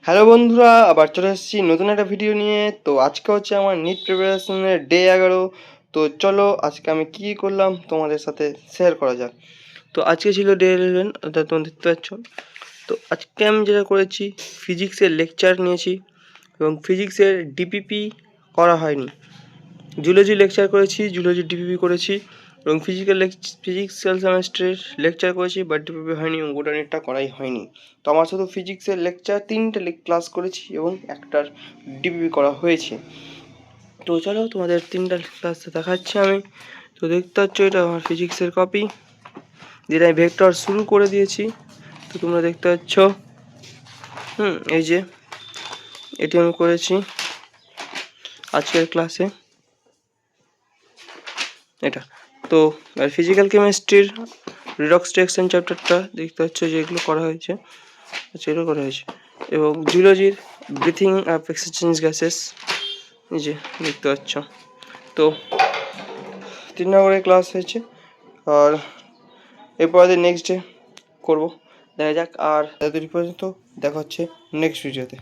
Hello বন্ধুরা, আবার চলে এসেছি নতুন একটা ভিডিও নিয়ে। তো আজকে হচ্ছে আমার নিট প্রিপারেশনের ডে 11। তো চলো আজকে আমি কী করলাম তোমাদের সাথে শেয়ার করা যাক। তো আজকে ছিল ডে 11, অর্থাৎ তোমরা দেখতে পাচ্ছ। তো আজকে আমি যেটা করেছি, ফিজিক্সের লেকচার নিয়েছি এবং ফিজিক্সের ডিপিপি করা হয়নি। জুলজি লেকচার করেছি, জুলজি ডিপিপি করেছি এবং ফিজিক্যাল সেমেস্ট্রের লেকচার করেছি, বাট ডিপিপি হয়নি এবং বোটানিটা করাই হয়নি। তো আমার শুধু ফিজিক্সের লেকচার 3টে ক্লাস করেছি এবং একটার ডিপিপি করা হয়েছে। তো চলো তোমাদের 3টা ক্লাস দেখাচ্ছি আমি। তো দেখতে পাচ্ছ, এটা আমার ফিজিক্সের কপি, যেটা আমি ভেক্টর শুরু করে দিয়েছি। তো তোমরা দেখতে পাচ্ছ, এই যে এটি আমি করেছি আজকের ক্লাসে, এটা। তো আর ফিজিক্যাল কেমিস্ট্রির রিডক্স রিঅ্যাকশন চ্যাপ্টারটা দেখতে পাচ্ছ যে এগুলো করা হয়েছে, এগুলো করা হয়েছে। এবং জুলজির ব্রিথিং অফ এক্সচেঞ্জ গ্যাসেস, এই যে দেখতে পাচ্ছ। তো 3 নম্বরের ক্লাস হয়েছে, আর এরপরে নেক্সট ডে করবো, দেখা যাক। আর এতদিন পর্যন্ত দেখা হচ্ছে নেক্সট ভিডিওতে।